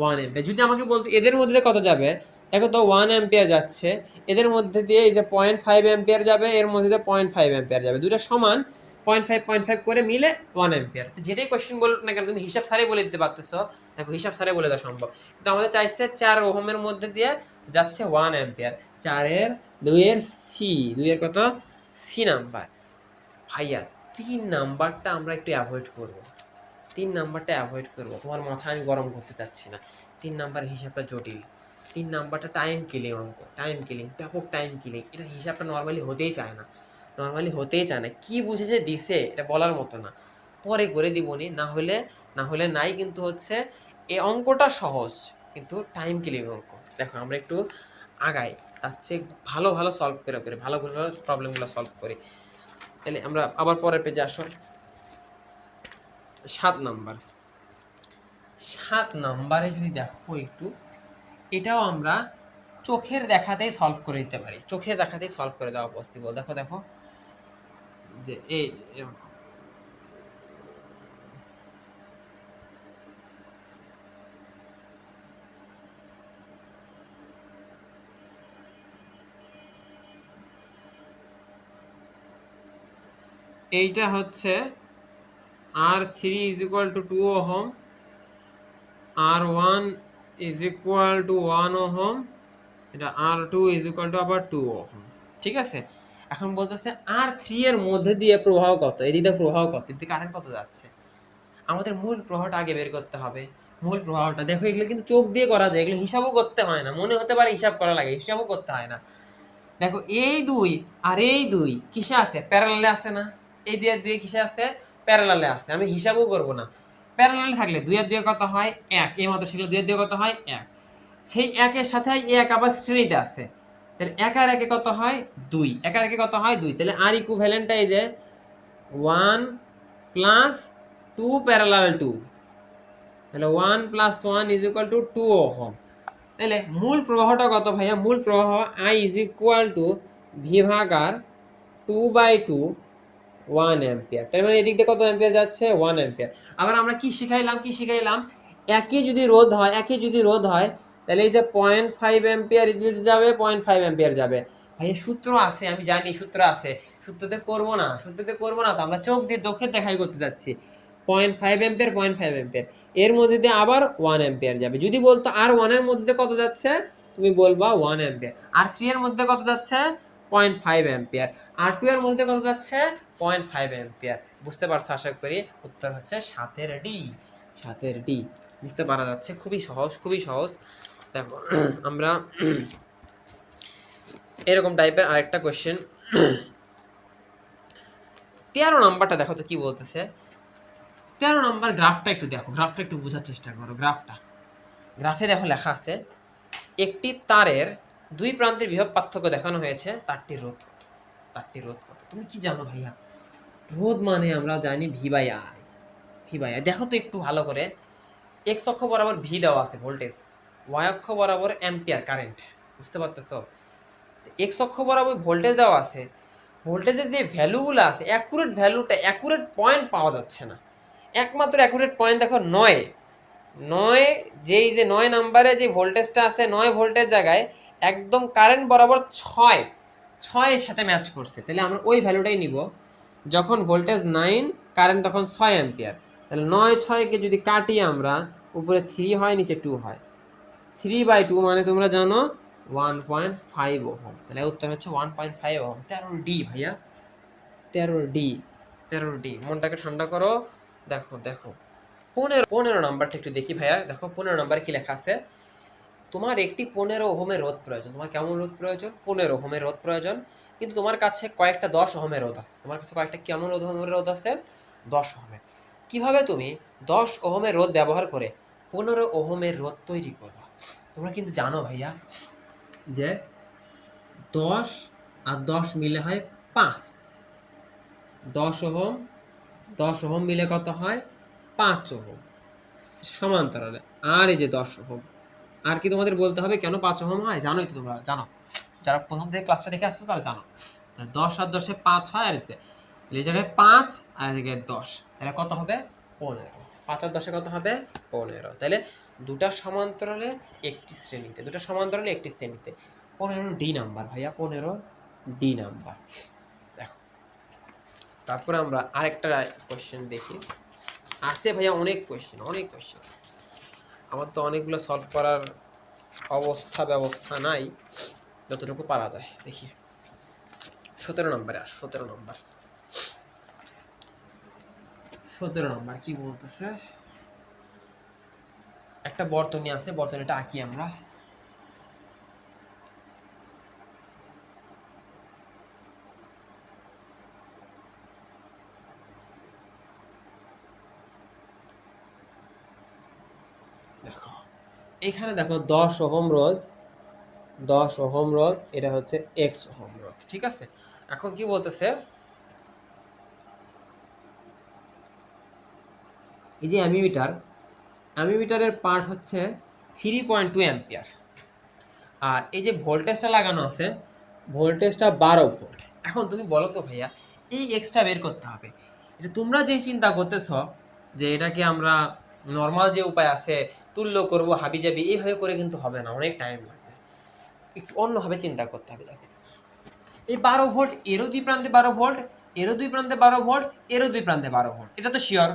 1 অ্যাম্পিয়ার। যদি আমাকে বলতো এদের মধ্যে কত যাবে, দেখো তো 1 অ্যাম্পিয়ার যাচ্ছে, এদের মধ্যে দিয়ে এই যে 0.5 অ্যাম্পিয়ার যাবে, এর মধ্যে দিয়ে 0.5 অ্যাম্পিয়ার যাবে। দুটো সমান, 0.5 করে মিলে 1 অ্যাম্পিয়ার। যেটাই কোশ্চেন বল না কেন তুমি হিসাব ছাড়াই বলে দিতে পারতেছো। দেখো হিসাব ছাড়াই বলে দেওয়া সম্ভব, কিন্তু আমাদের চাইছে 4 ওহমের মধ্যে দিয়ে যাচ্ছে 1 অ্যাম্পিয়ার। 4 এর 2 এর সি, 2 এর কত? C number. ভাইয়া 3 নাম্বারটা আমরা একটু অ্যাভয়েড করব। 3 নাম্বারটা অ্যাভয়েড করব, তোমার মাথা আমি গরম করতে চাচ্ছি না। 3 নাম্বারের হিসাবটা জটিল। 3 নাম্বারটা টাইম কিলিং অঙ্ক, ব্যাপক টাইম কিলিং। এটা হিসাবটা নর্মালি হতেই চায় না, কি বুঝে যে দিছে এটা বলার মতো না। পরে করে দিবনি, না হলে নাই। কিন্তু হচ্ছে এই অঙ্কটা সহজ, কিন্তু টাইম কিলিং অঙ্ক। দেখো আমরা একটু আগাই, তার চেয়ে ভালো সলভ করে ভালো প্রবলেমগুলো সলভ করি। তাহলে আমরা আবার পরের পেজে আসো। 7 নাম্বারে যদি দেখো একটু, এটাও আমরা চোখের দেখাতেই সলভ করে দিতে পারি, চোখের দেখাতেই সলভ করে দেওয়া পসিবল। দেখো যে এই এইটা হচ্ছে R3 is equal to 2 ohm, R1 is equal to 1 ohm, এটা R2 is equal to আবার 2 ওহম। ঠিক আছে, এখন বলতেছে R3 এর মধ্যে দিয়ে প্রবাহ কত, এদিকে প্রবাহ কত, এদিকে কারেন্ট কত যাচ্ছে। আমাদের মূল প্রবাহটা আগে বের করতে হবে। মূল প্রবাহটা দেখো, এগুলো কিন্তু চোখ দিয়ে করা যায়, এগুলো হিসাবও করতে হয় না। মনে হতে পারে হিসাব করা লাগে, হিসাবও করতে হয় না। দেখো এই 2 আর এই 2 কিসে আছে? প্যারালালে আছে না? এই 2 আর 2 কিসে আছে? প্যারালালে আছে। আমি হিসাবও করব না। প্যারালালে থাকলে 2 আর 2 কত হয়? 1। এই মাত্র ছিল 2 আর 2 কত হয়? 1। সেই 1 এর সাথে 1 আবার শ্রেণীতে আছে, তাহলে 1 আর 1 কত হয়? 2। 1 আর 1 কত হয়? 2। তাহলে আর ইকুইভ্যালেন্ট এই যে 1 প্লাস 2 প্যারালাল 2, তাহলে 1 plus 1 is equal two 2 ohm. তাহলে মূল প্রবাহটা কত ভাইয়া? মূল প্রবাহ I is equal to V ভাগ আর 2/2 1 অ্যাম্পিয়ার। তার মানে এদিক দিয়ে কত অ্যাম্পিয়ার যাচ্ছে? 1 অ্যাম্পিয়ার। আবার আমরা কি শিখাইলাম? একই যদি রোধ হয় তাহলে এই যে 0.5 অ্যাম্পিয়ার এদিকে যাবে, 0.5 অ্যাম্পিয়ার যাবে। ভাইয়া সূত্র আছে, আমি জানি সূত্র আছে। সূত্রতে করবো না, সূত্রতে করবো না, তো আমরা চোখের দেখাই করতে যাচ্ছি। 0.5 অ্যাম্পিয়ার, 0.5 অ্যাম্পিয়ার, এর মধ্যে দিয়ে আবার 1 অ্যাম্পিয়ার যাবে। যদি বলতো আর 1 এর মধ্যে কত যাচ্ছে, তুমি বলবা 1 অ্যাম্পিয়ার। আর 3 এর মধ্যে কত যাচ্ছে, 0.5 অ্যাম্পিয়ার। আর 2 এর মধ্যে কত যাচ্ছে, 0.5 অ্যাম্পিয়ার। বুঝতে পারছো আশা করি? উত্তর হচ্ছে 7 ডি। 7 ডি। বুঝতে পারা যাচ্ছে, খুবই সহজ, খুবই সহজ। দেখো আমরা এরকম টাইপের আরেকটা কোশ্চেন, 13 নাম্বারটা দেখো তো কি বলতেছে। 13 নাম্বার গ্রাফটা একটু দেখো, গ্রাফটা একটু বোঝার চেষ্টা করো। গ্রাফে দেখো লেখা আছে, একটি তারের দুই প্রান্তের বিভব পার্থক্য দেখানো হয়েছে, তারটির রোধ কত। তারটির রোধ কত? তুমি কি জানো ভাইয়া? রোধ মানে আমরা জানি V by I. V by I দেখো তো একটু ভালো করে। এক্স অক্ষ বরাবর ভি দেওয়া আছে ভোল্টেজ, ওয়াই অক্ষ বরাবর অ্যাম্পিয়ার কারেন্ট। বুঝতে পারতেছো? এক্স অক্ষ বরাবর ভোল্টেজ দেওয়া আছে, ভোল্টেজের যে ভ্যালুগুলো আছে, অ্যাকুরেট ভ্যালুটা, অ্যাকুরেট পয়েন্ট পাওয়া যাচ্ছে না। একমাত্র অ্যাকুরেট পয়েন্ট দেখো 9। 9 যেই যে 9 নাম্বারে যে ভোল্টেজটা আছে, 9 ভোল্টের জায়গায় একদম কারেন্ট বরাবর 6 এর সাথে ম্যাচ করছে। তাহলে আমরা ওই ভ্যালুটাই নিব। যখন ভোল্টেজ 9, কারেন্ট তখন 6 অ্যাম্পিয়ার। তাহলে 9 6কে যদি কাটি আমরা, উপরে 3 হয়, নিচে 2 হয়। 3/2 মানে তোমরা জানো 1.5 ওহম। তাহলে উত্তর হচ্ছে 1.5 ওহম। 13 ডি ভাইয়া, 13 ডি, 13 ডি। মনটাকে ঠান্ডা করো। দেখো দেখো 15 নাম্বারটা একটু দেখি ভাইয়া। দেখো 15 নাম্বারে কি লেখা আছে, তোমার একটি 15 ওহমের রোধ প্রয়োজন। তোমার কেমন রোধ প্রয়োজন? 15 ওহমের রোধ প্রয়োজন। কিন্তু তোমার কাছে কয়েকটা 10 ওহমের রোধ আছে। তোমার কাছে কয়েকটা কেমন ওহমের রোধ আছে? 10 ওহমের। কিভাবে তুমি 10 ওহমের রোধ ব্যবহার করে 15 ওহমের রোধ তৈরি করবা? তোমরা কিন্তু জানো ভাইয়া যে 10 আর 10 মিলে হয় 5। 10 ওহম, 10 ওহম মিলে কত হয়? 5 ওহম সমান্তরালে। আর এই যে 10 ওহম, আর কি তোমাদের বলতে হবে কেন 5 ওহম হয়? জানোই তো, তোমরা জানো, যারা প্রথম থেকে ক্লাসটা দেখে আসছো তারা জানো। 10 আর 10 এ 5 হয়, আর এই জায়গায় 5 আর এই জায়গায় 10, তাহলে কত হবে? 15। 5 আর 10 এ কত হবে? 15। তাহলে দুটা সমান্তরালে একটি শ্রেণীতে, দুটা সমান্তরালে একটি শ্রেণীতে। 15 ডি নাম্বার ভাইয়া, 15 ডি নাম্বার। দেখো তারপরে আমরা আরেকটা কোশ্চেন দেখি। আছে ভাইয়া অনেক কোশ্চেন, অনেক কোশ্চেন আছে। আমার তো অনেকগুলো সলভ করার ব্যবস্থা নাই, যতটুকু পারা যায় দেখি। 17 নম্বরে আস। 17 নম্বর, 17 নম্বর কি বলতেছে, একটা বর্তনী আছে, বর্তনীটা আঁকি আমরা। দেখো এখানে দেখো 10 ওহম রোধ, 10 ওহম রোধ, এটা হচ্ছে x ওহম রোধ, ঠিক আছে। এখন কি বলতেছে, এই যে অ্যামিমিটারের পার্ট হচ্ছে 3.2 অ্যাম্পিয়ার, আর এই যে ভোল্টেজটা লাগানো আছে, ভোল্টেজটা 12 ভোল্ট। এখন তুমি বলো তো ভাইয়া, এই এক্সটা বের করতে হবে। এটা তোমরা যেই চিন্তা করতেছ যে এটাকে আমরা নর্মাল যে উপায় আছে, তুল্য করব হাবিজাবি, এইভাবে করে কিন্তু হবে না, অনেক টাইম লাগবে। একটু অন্যভাবে চিন্তা করতে হবে। দেখো এই 12 ভোল্ট, এরও দুই প্রান্তে 12 ভোল্ট, এরও দুই প্রান্তে 12 ভোল্ট, এরও দুই প্রান্তে 12 ভোল্ট, এটা তো শিওর,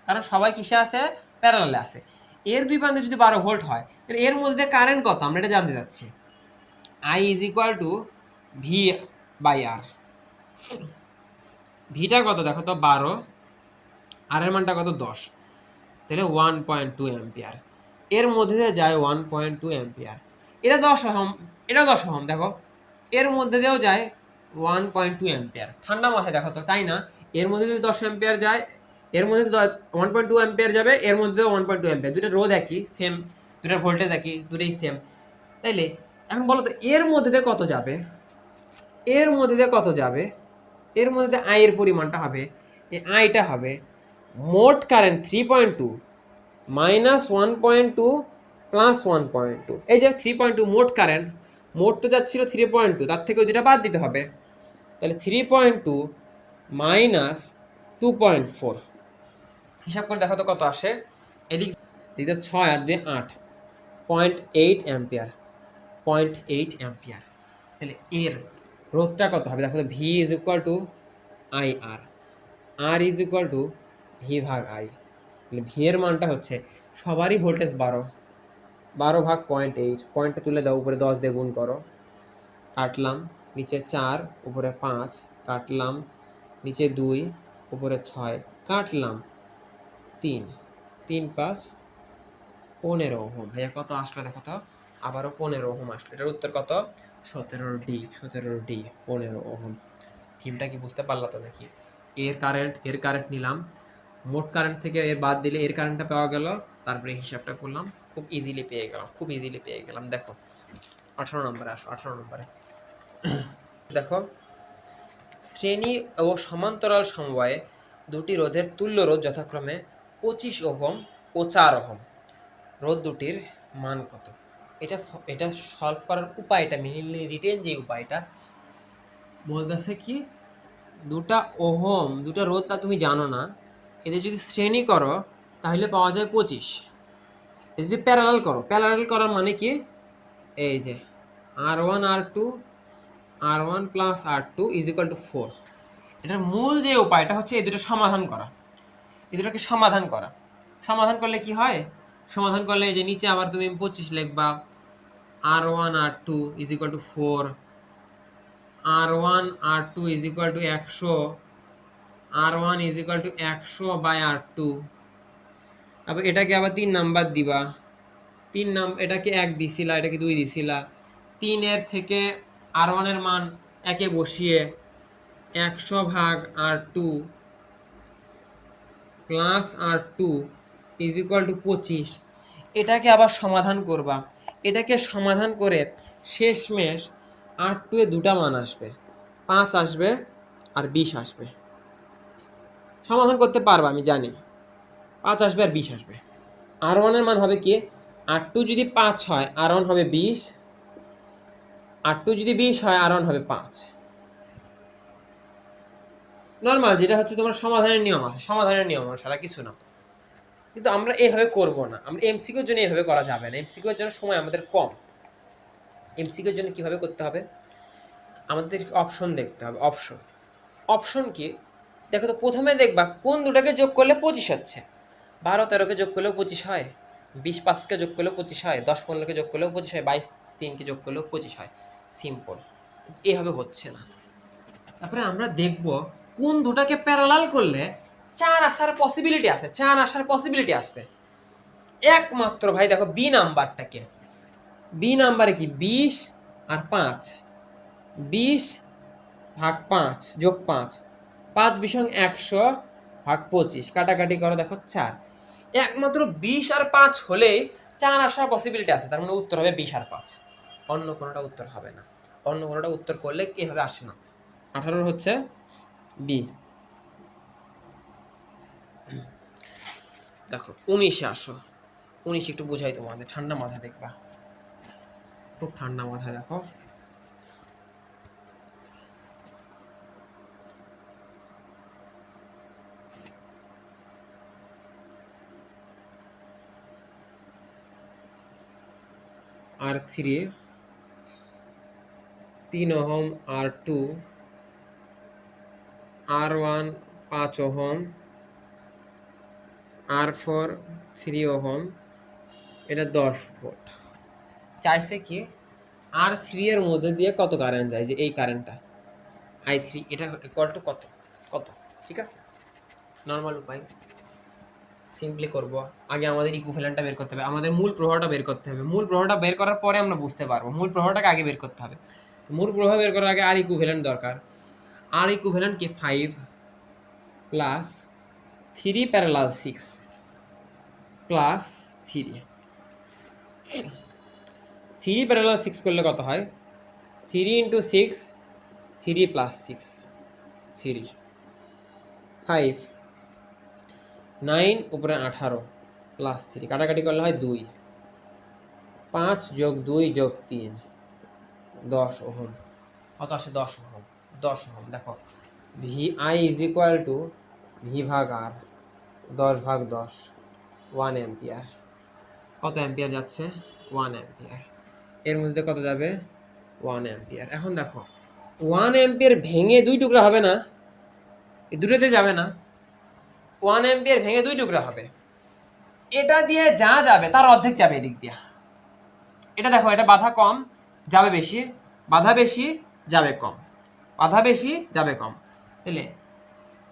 কারণ সবাই কিসে আছে? প্যারালালে আছে। এর দুই প্রান্তে যদি 12 ভোল্ট হয়, তাহলে এর মধ্যে কারেন্ট কত আমরা এটা জানতে যাচ্ছি। I is equal to V/R। ভিটা কত দেখো তো 12, আর এর মানটা কত 10, তাহলে 1.2 অ্যাম্পিয়ার। এর মধ্যে দিয়ে যায় 1.2 অ্যাম্পিয়ার। এটা 10 ওহম, এটা 10 ওহম, দেখো এর মধ্যে দিয়েও যায় 1.2 অ্যাম্পিয়ার। ঠান্ডা মাথায় দেখো তো, তাই না? এর মধ্যে যদি 10 অ্যাম্পিয়ার যায়, এর মধ্যে 1.2 অ্যাম্পিয়ার যাবে, এর মধ্যেও 1.2 অ্যাম্পিয়ার। দুটো রোধ একই, সেম, দুটো ভোল্টেজ একই, দুটোই সেম। তাইলে এখন বলো তো এর মধ্যে দিয়ে কত যাবে? এর মধ্যে দিয়ে কত যাবে? এর মধ্যে আই এর পরিমাণটা হবে, এই আইটা হবে মোট কারেন্ট 3.2 মাইনাস 1.2 প্লাস 1.2। এই যে 3.2 মোট কারেন্ট, মোট তো যাচ্ছিল 3.2, তার থেকে ওই দুটা বাদ দিতে হবে। তাহলে 3.2 মাইনাস 2.4, হিসাব করে দেখো তো কত আসে। এদিক দিকে 6 আর 2 8, 0.8 অ্যাম্পিয়ার, 0.8 অ্যাম্পিয়ার। তাহলে এর রোধটা কত হবে দেখো তো, V is equal to I R, R is equal to V ভাগ আই। ভি এর মানটা হচ্ছে সবারই ভোল্টেজ 12, 12 ভাগ 0.8, পয়েন্টটা তুলে দাও, উপরে 10 দিয়ে গুণ করো, কাটলাম, নিচে 4 উপরে 5 কাটলাম, নিচে 2 উপরে 6 কাটলাম, 3, 3 5 15 ওহম। ভাইয়া কত আসলো দেখো তো, আবারও 15 ওহম আসলো। এটার উত্তর কত? 17D, 17D, 15 ohm. থিমটা কি বুঝতে পারলা তো নাকি? এর কারেন্ট নিলাম, মোট কারেন্ট থেকে এর বাদ দিলে এর কারেন্টটা পাওয়া গেল, তারপরে হিসাবটা করলাম, খুব ইজিলি পেয়ে গেলাম। দেখো 18 নম্বরে আসো, 18 নম্বরে দেখো, শ্রেণী ও সমান্তরাল সমবায়ে দুটি রোধের তুল্য রোধ যথাক্রমে 25 ওহম ও 4 ওহম। রোধ দুটির মান কত? এটা সলভ করার উপায়টা, মেইনলি রিটেন যে উপায়টা বলতেছে কি, দুটা রোধটা তুমি জানো না, এদের যদি শ্রেণী করো তাহলে পাওয়া যায় 25। যদি প্যারালাল করার মানে কি, এই যে R1 R1 plus R2 is equal to 4। এটার মূল যে উপায়টা হচ্ছে এই দুটোকে সমাধান করা। সমাধান করলে কি হয়? সমাধান করলে এই যে নিচে আবার তুমি 25 লিখবা, R1 R2 is equal to 4, R1 R2 is equal to 100, R1 is equal to 100 by R2। তারপর এটাকে আবার 3 নাম্বার দিবা, এটাকে 1 দিছিলা, এটাকে 2 দিছিলা, 3 এর থেকে R1 এর মান 1 এ বসিয়ে 100 ভাগ R2 plus R2 is equal two 25। এটাকে আবার সমাধান করবা, এটাকে সমাধান করে শেষমেশ R2 এ দুটা মান আসবে, 5 আসবে আর 20 আসবে। সমাধান করতে পারবা আমি জানি, 5 আসবে আর 20 আসবে। R1 এর মান হবে কি, R2 যদি 5 হয় R1 হবে 20, R2 যদি 20 হয় R1 হবে 5। নরমাল যেটা হচ্ছে তোমার সমাধানের নিয়ম আছে, সমাধানের নিয়ম ছাড়া কিছু না। কিন্তু আমরা এইভাবে করব না, আমরা এমসিকিউর জন্য এইভাবে করা যাবে না, এমসিকিউর জন্য সময় আমাদের কম। এমসিকিউর জন্য কিভাবে করতে হবে, আমাদের অপশন দেখতে হবে। অপশন কি, দেখো তো, প্রথমে দেখবা কোন দুটাকে যোগ করলে 25 হচ্ছে। 12 13কে যোগ করলেও 25 হয়, 20 5কে যোগ করলেও 25 হয়, 10 15কে যোগ করলেও 25 হয়, 22 3কে যোগ করলেও 25 হয়। সিম্পল, এইভাবে হচ্ছে না। তারপরে আমরা দেখব কোন দুটাকে প্যারালাল করলে 4 আসার পসিবিলিটি আছে। একমাত্র ভাই দেখো বি নাম্বারে কি 20 আর 5, 20 ভাগ 5 যোগ 5, 5 বিসং 100 ভাগ 25 কাটাকাটি করো, দেখো 4। একমাত্র 20 আর 5 হলেই 4 আসার পসিবিলিটি আছে, তার মানে উত্তর হবে 20 আর 5। অন্য কোনোটা উত্তর হবে না, অন্য কোনোটা উত্তর করলে কিভাবে আসে না। 18 হচ্ছে বি। দেখো 19-এ আসো, 19 একটু বুঝাই তোমাদের, ঠান্ডা মাথায় দেখবা, খুব ঠান্ডা মাথায় দেখো। R3 3 ohm, R2 R1 5 ohm, R4 3 ohm, এটা 10 ভোল্ট। চাইছে কি R3 এর মধ্যে দিয়ে কত কারেন্ট যায়, যে এই কারেন্টটা I3, এটা ইকুয়াল টু কত। ঠিক আছে, নর্মাল উপায় সিম্পলি করব। আগে আমাদের ইকুইভ্যালেন্টটা বের করতে হবে, আমাদের মূল প্রবাহটা বের করতে হবে। মূল প্রবাহটা বের করার পরে আমরা বুঝতে পারবো, মূল প্রবাহটাকে আগে বের করতে হবে। মূল প্রবাহ বের করার আগে আর ইকুইভ্যালেন্ট দরকার। আর ইকুইভ্যালেন্ট কি 5 প্লাস 3 প্যারালাল 6 প্লাস 3 প্যারালাল 6 করলে কত হয়, 3 ইন্টু 6, 3 প্লাস 6 3, 5 9 উপরে 18 প্লাস 3 কাটাকাটি করলে হয় 2, 5 যোগ 2 যোগ 3 10 ওহম। কত আসে, 10 ওহম। দেখো V I is equal to V ভাগ আর, 10 ভাগ 10, 1 অ্যাম্পিয়ার। কত অ্যাম্পিয়ার যাচ্ছে, 1 অ্যাম্পিয়ার। এর মধ্যে কত যাবে, 1 অ্যাম্পিয়ার। এখন দেখো 1 অ্যাম্পিয়ার ভেঙে 2 টুকরা হবে না, এই দুটোতে যাবে না, 1 অ্যাম্পিয়ার ভেঙে 2 টুকরা হবে। এটা দিয়ে যা যাবে তার অর্ধেক যাবে এদিক দিয়ে। এটা দেখো, এটা বাধা কম যাবে বেশি, বাধা বেশি যাবে কম, বাধা বেশি যাবে কম। তাহলে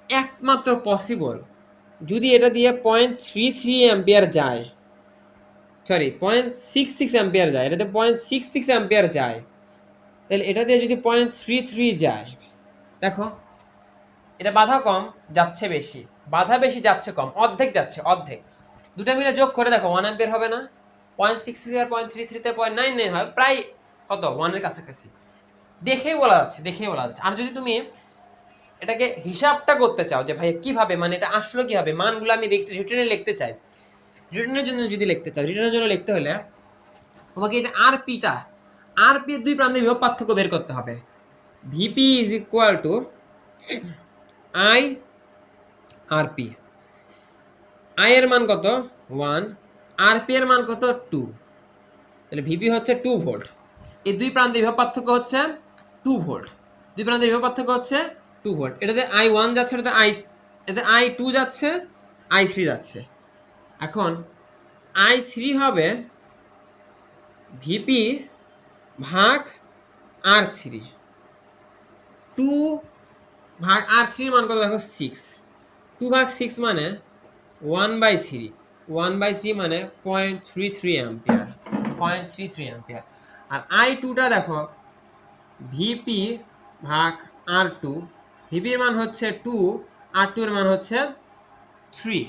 একমাত্র পসিবল যদি এটা দিয়ে 0.33 অ্যাম্পিয়ার যায়, সরি 0.66 অ্যাম্পিয়ার যায়, এটাতে 0.66 অ্যাম্পিয়ার যায়, তাহলে এটা দিয়ে যদি 0.33 যায়, দেখো এটা বাধা কম যাচ্ছে বেশি, বাধা বেশি যাচ্ছে কম, অর্ধেক যাচ্ছে অর্ধেক। দুটা মিলে যোগ করে দেখো 1 অ্যাম্পিয়ার হবে না? 0.66 আর 0.33 তে 0.99 হয়, প্রায় কত 1 এর কাছাকাছি। দেখেই বলা যাচ্ছে, দেখেই বলা যাচ্ছে। আর যদি তুমি এটাকে হিসাবটা করতে চাও যে ভাই কিভাবে, মানে এটা আসলে কিভাবে মানগুলো আমি রিটার্নে লিখতে চাই, রিটার্নের জন্য যদি লিখতে চাও, রিটার্নের জন্য লিখতে হলে তোমাকে এই যে আরপিটা, আরপি এর দুই প্রান্তের বিভব পার্থক্য বের করতে হবে। VP is equal to I RP. I এর মান কত 1, আরপি এর মান কত 2, তাহলে ভিপি হচ্ছে 2 ভোল্ট। এই দুই প্রান্তের বিভব পার্থক্য হচ্ছে 2 ভোল্ট, দুই প্রান্তের বিভব পার্থক্য হচ্ছে 2 ভোল্ট। এটাতে I1 যাচ্ছে, এটাতে এটাতে I2 যাচ্ছে, I3 যাচ্ছে। এখন I3 হবে ভিপি ভাগ R3, 2 ভাগ R3 এর মান কত দেখো 6, 2 ভাগ 6 মানে 1/3, 1/3 মানে 0.33 অ্যাম্পিয়ার, 0.33 অ্যাম্পিয়ার। আর I2টা দেখো ভিপি ভাগ R2, ভিপি এর মান হচ্ছে 2, R2 এর মান হচ্ছে 3,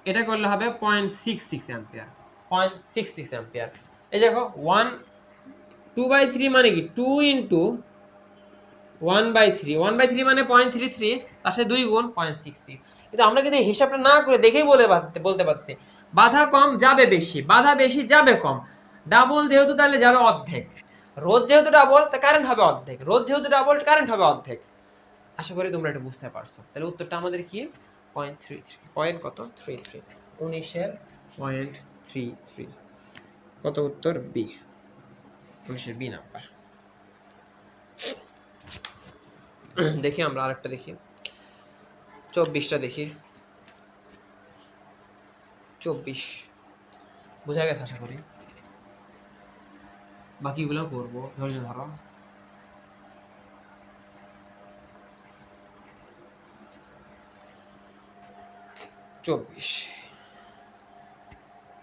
এটা করলে হবে 0.66 অ্যাম্পিয়ার, 0.66 অ্যাম্পিয়ার। এই দেখো 2/3 মানে কি 2 ইন্টু 1/3, 1/3 মানে 0.33, তার সাথে 2 গুণ 0.66। কিন্তু আমরা কিন্তু হিসাবটা না করে দেখেই বলতে পারছি বাধা কম যাবে বেশি, বাধা বেশি যাবে কম। ডাবল যেহেতু তাহলে যাবে অর্ধেক, রোধ যেহেতু ডাবল তা কারেন্ট হবে অর্ধেক, রোধ যেহেতু ডাবল কারেন্ট হবে অর্ধেক। আশা করি তোমরা এটা বুঝতে পারছো। তাহলে উত্তরটা আমাদের কি 0.33, পয়েন্ট কত 33, 19-এর 0.33, কত উত্তর বি, 19-এর বি নাম্বার। দেখি আমরা আরেকটা দেখি, 24টা দেখি। 24 বোঝা গেছে আশা করি, বাকিগুলো করবো, ধৈর্য ধরো।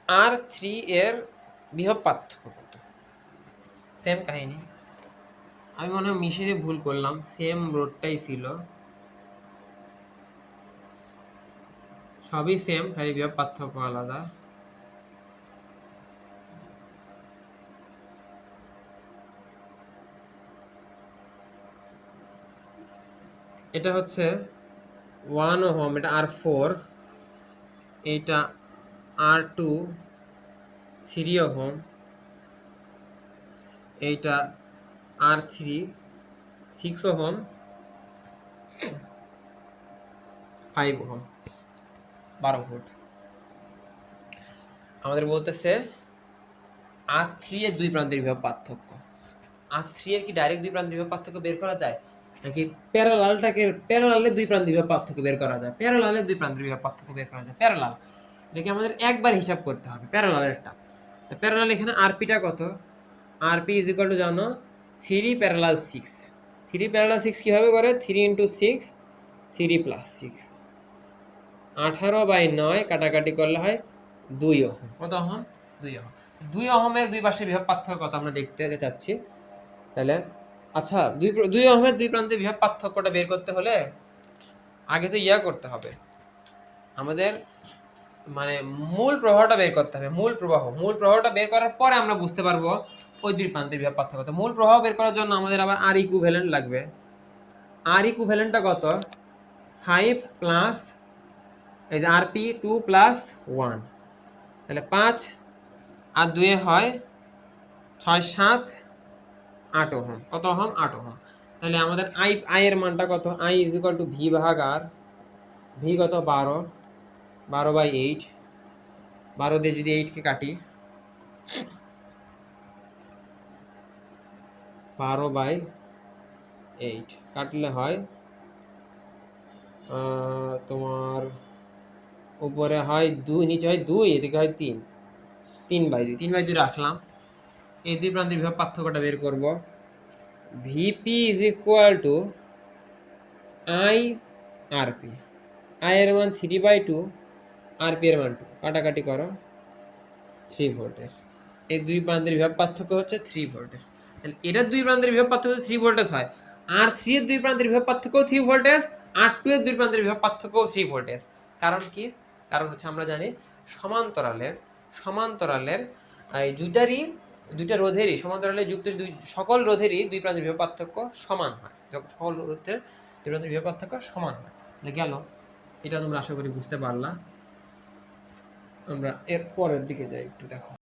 R3 এর বিভব পার্থক্য কত? সেম কাহিনী, আমি মনে হয় মিশিয়ে ভুল করলাম, সেম রোডটাই ছিল, সবই সেম, খালি বিভব পার্থক্য আলাদা। এটা হচ্ছে 1 ওহম, এটা R4, এটা R2 3 ওহম, এইটা R3 6 ওহম, 5 ওহম, 12 ভোল্ট। আমাদের বলতেছে R3 এর দুই প্রান্তের বিভব পার্থক্য। R3 এর কি ডাইরেক্ট দুই প্রান্তের বিভব পার্থক্য বের করা যায়, নাকি প্যারালালের দুই প্রান্তের বিভব পার্থক্য বের করা যায়? প্যারালালের দুই প্রান্তের বিভব পার্থক্য বের করা যায়, প্যারালাল। এটাকে আমাদের একবার হিসাব করতে হবে প্যারালালেরটা। তো প্যারালাল এখানে আরপিটা কত, আরপি ইজ ইকুয়াল টু জানো 3 প্যারালাল 6, 3 প্যারালাল 6 কিভাবে করে, 3 ইন্টু 6, 3 প্লাস 6, 18/9 কাটাকাটি করলে হয় 2 ওহম। কত ওহম? 2 ওহম। 2 ওহমের দুই পাশে বিভব পার্থক্য কত আমরা দেখতে চাচ্ছি। তাহলে আচ্ছা, 2 ওহমের দুই প্রান্তে বিভব পার্থক্যটা বের করতে হলে আগে তো করতে হবে, আমাদের মানে মূল প্রবাহটা বের করতে হবে, মূল প্রবাহটা বের করার পরে আমরা বুঝতে পারবো ওই দুই প্রান্তের বিভব পার্থক্য কত। মূল প্রবাহ বের করার জন্য আমাদের আবার আর ইকুইভ্যালেন্ট লাগবে। আর ইকুইভ্যালেন্টটা কত, 5 প্লাস এই যে আরপি 2 প্লাস 1, তাহলে 5 আর 2 হয় 6, 7, 8 ওহম। কত ওহম? 8 ওহম। তাহলে আমাদের আই এর মানটা কত, I is equal to V ভাগ আর, ভি কত 12, 12/8, 12 দিয়ে যদি 8 কে কাটি, 12/8 কাটলে হয় তোমার উপরে হয় 2, নিচে হয় 2, এদিকে হয় 3, 3/2, 3/2 রাখলাম। এই দুই প্রান্তের বিভব পার্থক্যটা বের করব। VP is equal to I RP. I এর মান 3/2, আরপি এর মান 2, কাটাকাটি করো, 3 ভোল্টেজ। এই দুই প্রান্তের বিভব পার্থক্য হচ্ছে 3 ভোল্টেজ। তাহলে এটার দুই প্রান্তের বিভব পার্থক্য যদি 3 ভোল্টেজ হয়, আর 3 এর দুই প্রান্তের বিভব পার্থক্য 3 ভোল্টেজ, আর 2 এর দুই প্রান্তের বিভব পার্থক্য 3 ভোল্টেজ। কারণ কি? কারণ হচ্ছে আমরা জানি সমান্তরালের এই দুইটা রোধেরই সমান্তরালে যুক্ত সকল রোধেরই দুই প্রান্তের বিভব পার্থক্য সমান হয়। যখন সকল রোধের দুই প্রান্তের বিভব পার্থক্য সমান হয়। তাহলে গেল, এটা তোমরা আশা করি বুঝতে পারলা। আমরা এর পরের দিকে যাই, একটু দেখো।